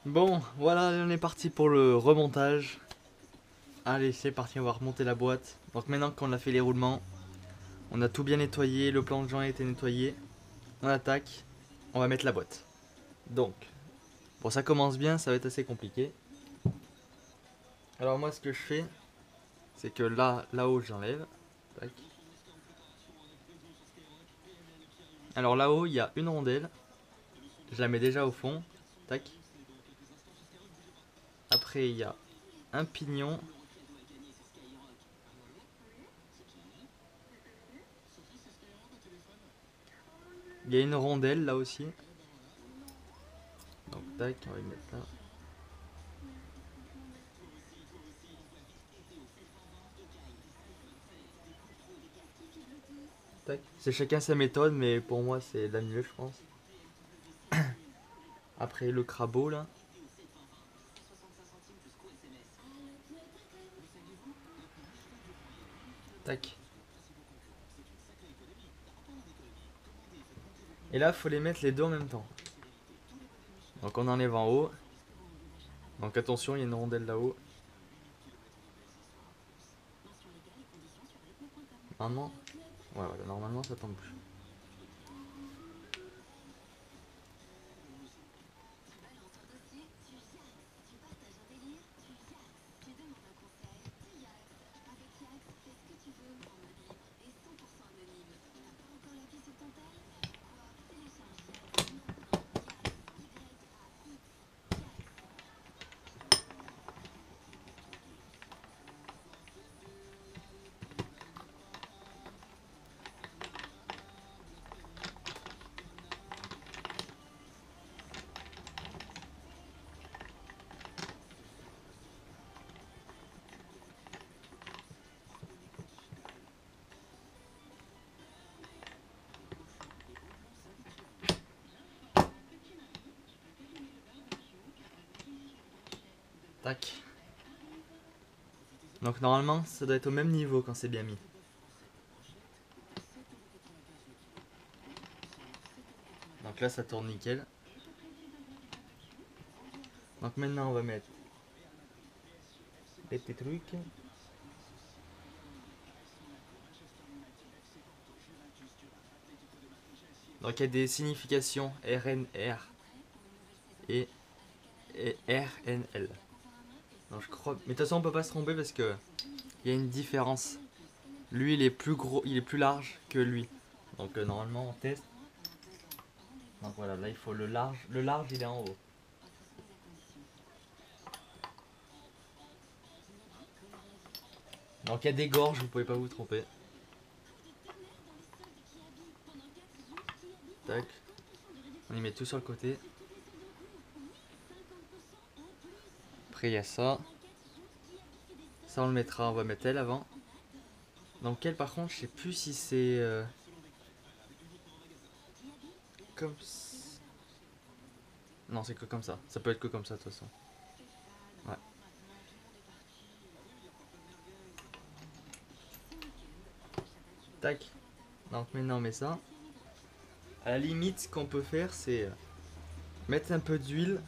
Bon, voilà, on est parti pour le remontage. Allez, c'est parti, on va remonter la boîte. Donc maintenant qu'on a fait les roulements, on a tout bien nettoyé, le plan de joint a été nettoyé. On attaque, on va mettre la boîte. Donc, bon, ça commence bien, ça va être assez compliqué. Alors moi, ce que je fais, c'est que là-haut, j'enlève. Tac. Alors là-haut, il y a une rondelle. Je la mets déjà au fond. Tac. Après, il y a un pignon. Il y a une rondelle là aussi. Donc tac, on va y mettre là. Tac. C'est chacun sa méthode, mais pour moi c'est la mieux, je pense. Après le crabeau là. Tac. Et là, faut les mettre les deux en même temps. Donc on enlève en haut. Donc attention, il y a une rondelle là-haut. Normalement. Ouais, voilà, normalement ça tombe plus. Tac. Donc normalement, ça doit être au même niveau quand c'est bien mis. Donc là, ça tourne nickel. Donc maintenant, on va mettre les petits trucs. Donc il y a des significations RNR et, RNL. Donc je crois. Mais de toute façon, on peut pas se tromper parce que il y a une différence. Lui, il est plus gros, il est plus large que lui. Donc normalement, on teste. Donc voilà, là il faut le large. Le large, il est en haut. Donc il y a des gorges, vous pouvez pas vous tromper. Tac. On y met tout sur le côté. Après il y a ça. Ça on le mettra, on va mettre elle avant. Donc elle par contre, je sais plus si c'est comme non, c'est que comme ça. Ça peut être que comme ça de toute façon. Ouais. Tac. Donc maintenant on met ça. À la limite, ce qu'on peut faire, c'est mettre un peu d'huile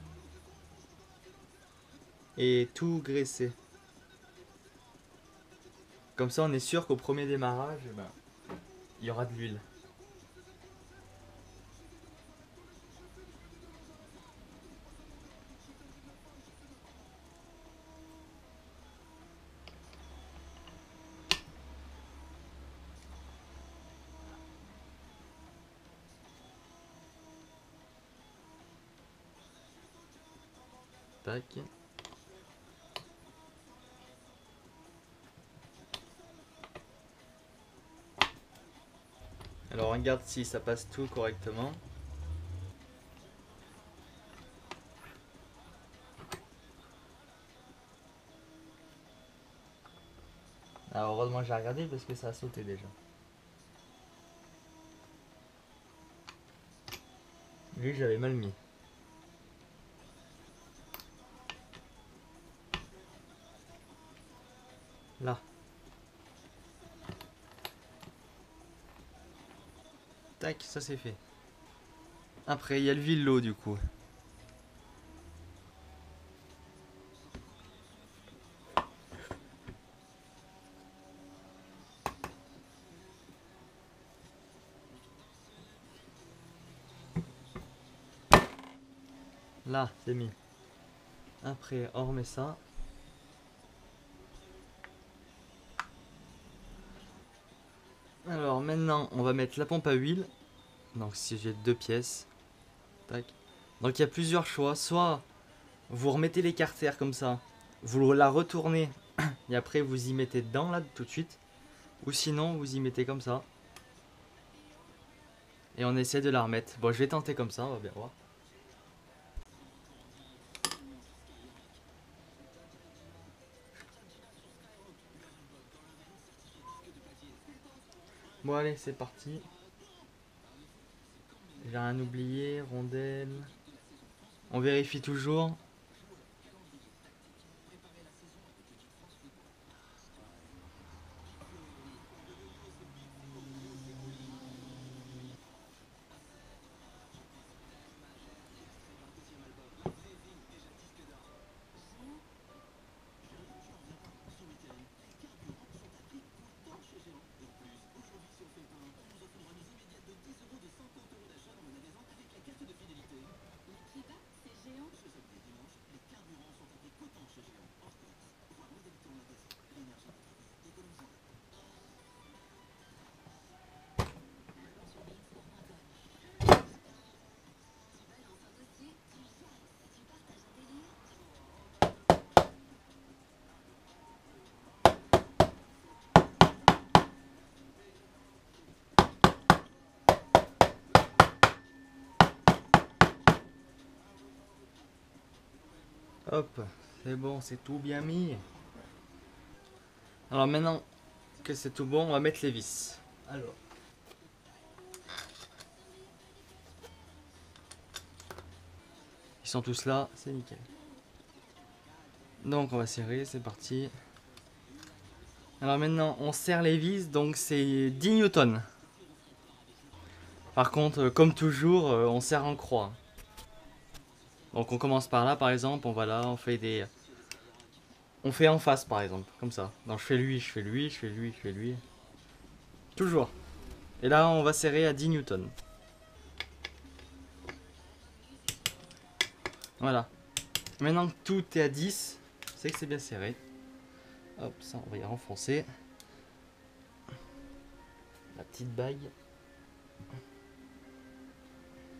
et tout graisser. Comme ça, on est sûr qu'au premier démarrage, eh ben, il y aura de l'huile. Tac. Alors on regarde si ça passe tout correctement. Alors heureusement j'ai regardé parce que ça a sauté déjà. Lui j'avais mal mis. Là. Tac, ça c'est fait. Après il y a le villo du coup. Là, c'est mis. Après, on remet ça. Alors maintenant, on va mettre la pompe à huile. Donc si j'ai 2 pièces. Tac. Donc il y a plusieurs choix. Soit vous remettez l'écartère comme ça. Vous la retournez. Et après vous y mettez dedans là tout de suite. Ou sinon vous y mettez comme ça. Et on essaie de la remettre. Bon, je vais tenter comme ça, on va bien voir. Bon allez, c'est parti. J'ai rien oublié, rondelle. On vérifie toujours. Hop, c'est bon, c'est tout bien mis. Alors maintenant que c'est tout bon, on va mettre les vis. Alors. Ils sont tous là, c'est nickel. Donc on va serrer, c'est parti. Alors maintenant on serre les vis, donc c'est 10 newtons. Par contre, comme toujours, on serre en croix. Donc on commence par là par exemple, on fait des... On fait en face par exemple, comme ça. Donc je fais lui, je fais lui, je fais lui, je fais lui. Toujours. Et là on va serrer à 10 newtons. Voilà. Maintenant que tout est à 10, c'est que c'est bien serré. Hop, ça on va y renfoncer. La petite bague.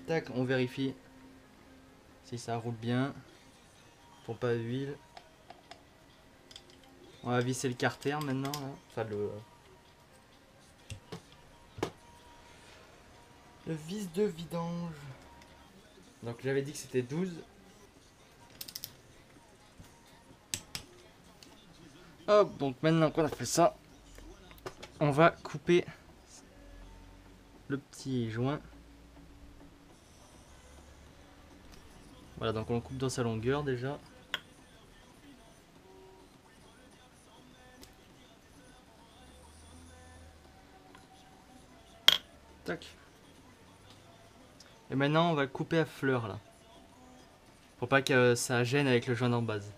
Tac, on vérifie si ça roule bien. Pompe à huile. On va visser le carter maintenant. Là. Enfin le vis de vidange. Donc j'avais dit que c'était 12. Hop, donc maintenant qu'on a fait ça, on va couper le petit joint. Voilà, donc on le coupe dans sa longueur déjà. Tac. Et maintenant on va le couper à fleur là. Pour pas que ça gêne avec le joint en base.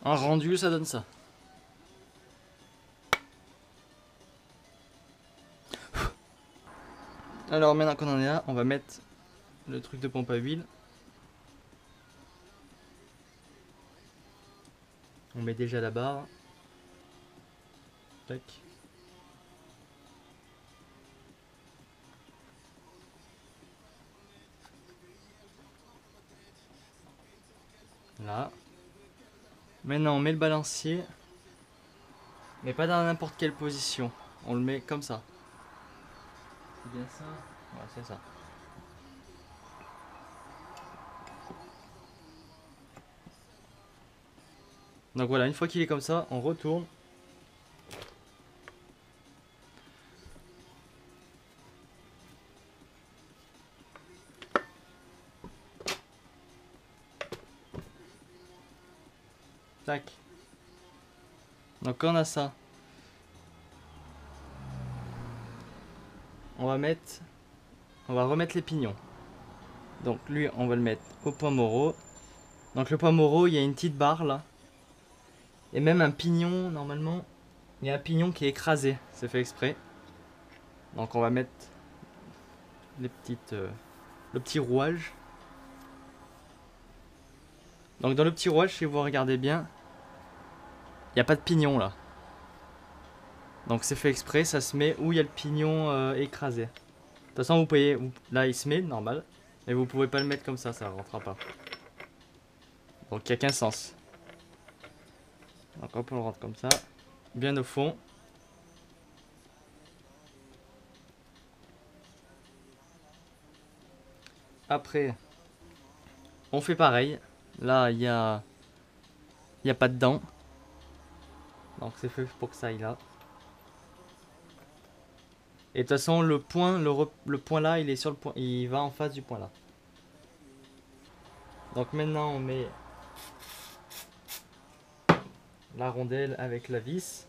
En rendu, ça donne ça. Alors maintenant qu'on en est là, on va mettre le truc de pompe à huile. On met déjà la barre. Tac. Là. Maintenant on met le balancier. Mais pas dans n'importe quelle position. On le met comme ça. C'est bien ça? Ouais, c'est ça. Donc voilà, une fois qu'il est comme ça, on retourne. Tac. Donc quand on a ça, on va remettre les pignons. Donc lui, on va le mettre au point moraux. Donc le point moraux, il y a une petite barre là. Et même un pignon, normalement, il y a un pignon qui est écrasé. C'est fait exprès. Donc on va mettre le petit rouage. Donc dans le petit rouage, si vous regardez bien, il n'y a pas de pignon là. Donc c'est fait exprès, ça se met où il y a le pignon écrasé. De toute façon, vous pouvez. Là, il se met normal. Mais vous pouvez pas le mettre comme ça ne rentrera pas. Donc il n'y a qu'un sens. Donc hop, on le rentre comme ça. Bien au fond. Après, on fait pareil. Là, il y a pas de dents. Donc c'est fait pour que ça aille là. Et de toute façon, le point, le point là, il est sur le point. Il va en face du point là. Donc maintenant, on met la rondelle avec la vis.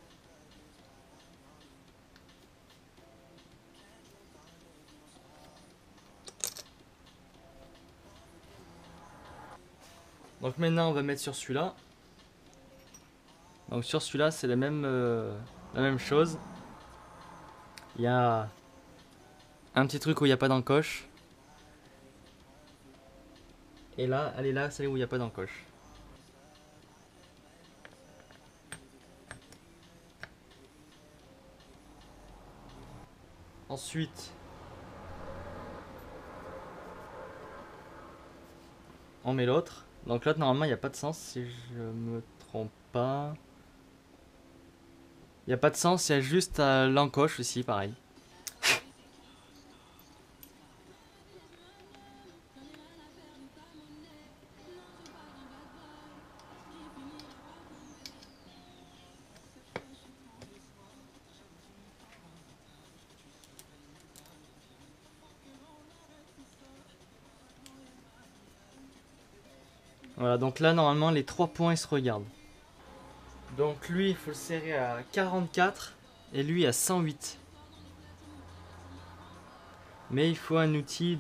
Donc maintenant, on va mettre sur celui-là. Donc sur celui-là, c'est la même chose. Il y a un petit truc où il n'y a pas d'encoche. Et là, elle est là, celle où il n'y a pas d'encoche. Ensuite, on met l'autre. Donc l'autre, normalement, il n'y a pas de sens si je me trompe pas. Il n'y a pas de sens, il y a juste l'encoche aussi, pareil. Voilà, donc là, normalement, les 3 points, ils se regardent. Donc lui, il faut le serrer à 44 et lui à 108. Mais il faut un outil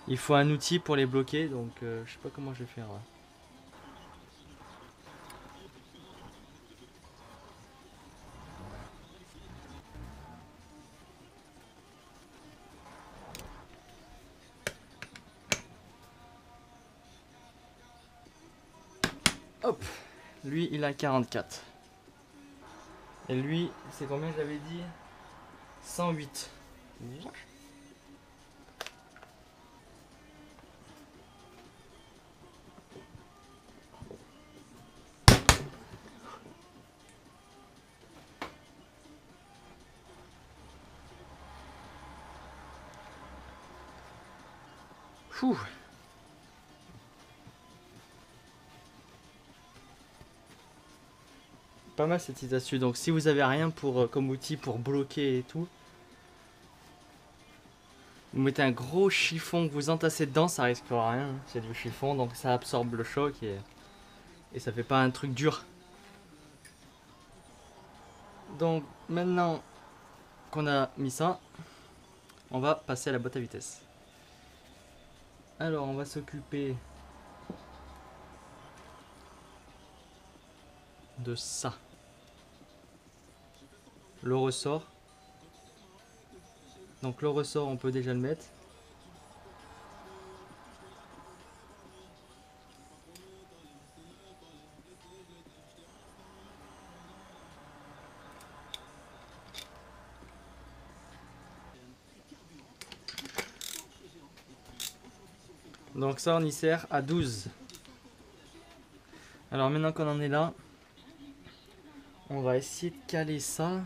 il faut un outil pour les bloquer, donc je sais pas comment je vais faire là. Hop, lui il a 44. Et lui, c'est combien j'avais dit? 108. Fouh. Pas mal cette petite astuce. Donc si vous avez rien pour, comme outil pour bloquer et tout, vous mettez un gros chiffon que vous entassez dedans, ça risquera rien. C'est du chiffon, donc ça absorbe le choc et ça fait pas un truc dur. Donc maintenant qu'on a mis ça, on va passer à la boîte à vitesse. Alors on va s'occuper de ça. Le ressort. Donc le ressort, on peut déjà le mettre. Donc ça, on y sert à 12. Alors maintenant qu'on en est là, on va essayer de caler ça.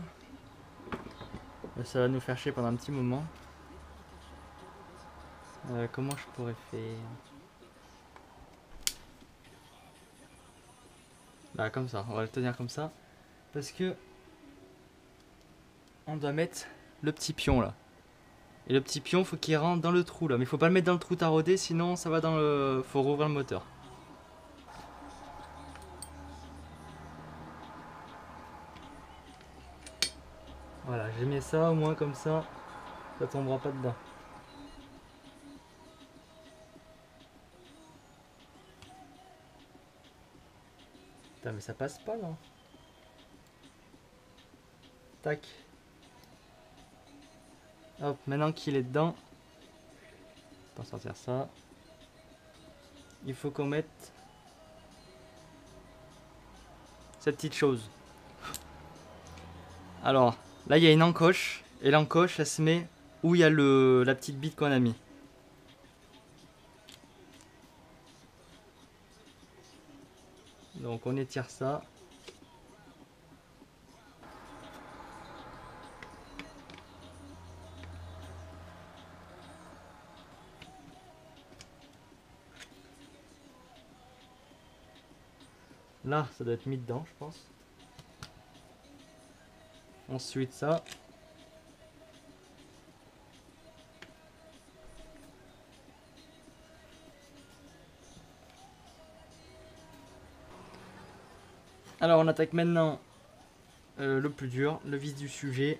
Ça va nous faire chier pendant un petit moment. Comment je pourrais faire? Là, comme ça. On va le tenir comme ça. Parce que on doit mettre le petit pion là. Et le petit pion, faut qu'il rentre dans le trou là. Mais faut pas le mettre dans le trou taraudé, sinon ça va dans le... Faut rouvrir le moteur. Voilà, j'ai mis ça au moins comme ça tombera pas dedans. Putain, mais ça passe pas là. Tac. Hop, maintenant qu'il est dedans, on va sortir ça. Il faut qu'on mette cette petite chose. Alors, là il y a une encoche. Et l'encoche, elle se met où il y a la petite bite qu'on a mis. Donc on étire ça. Là, ça doit être mis dedans, je pense. Ensuite, ça. Alors, on attaque maintenant le plus dur, le vif du sujet.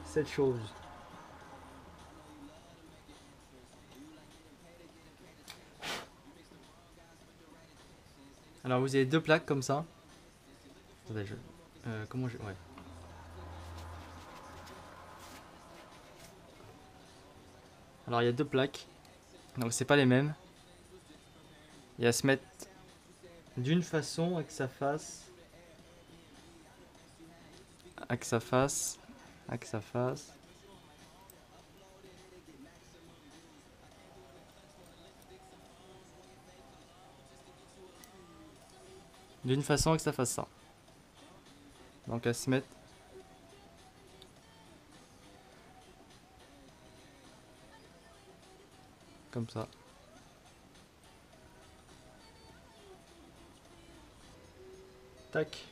Cette chose. Alors, vous avez deux plaques comme ça. Attendez, comment je... Ouais. Alors, il y a deux plaques. Donc, c'est pas les mêmes. Il y a à se mettre d'une façon et que ça fasse... que ça fasse... que ça fasse... d'une façon que ça fasse ça. Donc à se mettre comme ça. Tac.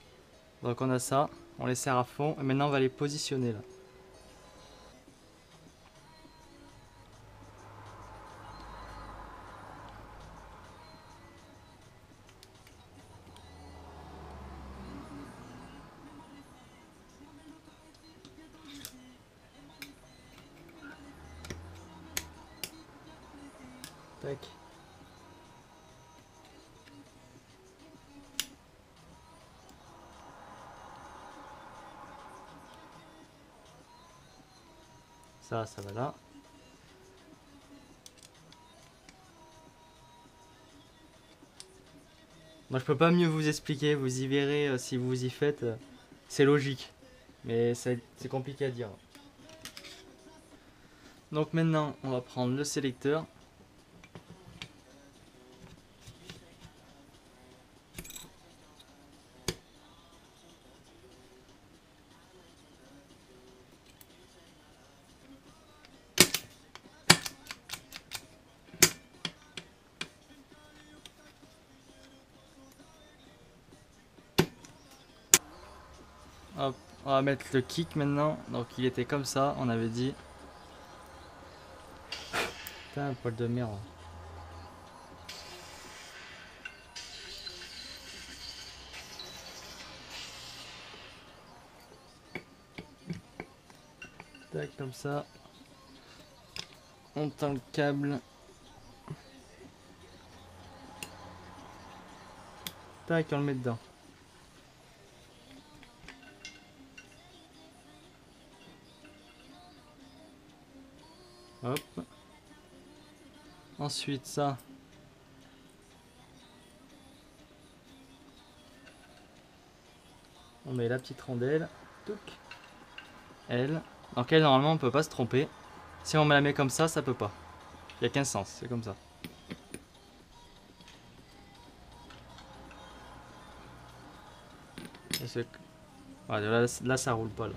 Donc on a ça, on les serre à fond et maintenant on va les positionner là. Tac. Ça va là. Moi je peux pas mieux vous expliquer, vous y verrez si vous y faites. C'est logique, mais c'est compliqué à dire. Donc maintenant on va prendre le sélecteur. Hop, on va mettre le kick maintenant. Donc il était comme ça, on avait dit. Putain, poil de merde. Tac, comme ça. On tend le câble. Tac, on le met dedans. Hop. Ensuite ça. On met la petite rondelle. Touc. Elle. Donc elle normalement on peut pas se tromper. Si on me la met comme ça peut pas. Il n'y a qu'un sens, c'est comme ça. Ouais, là ça roule pas là.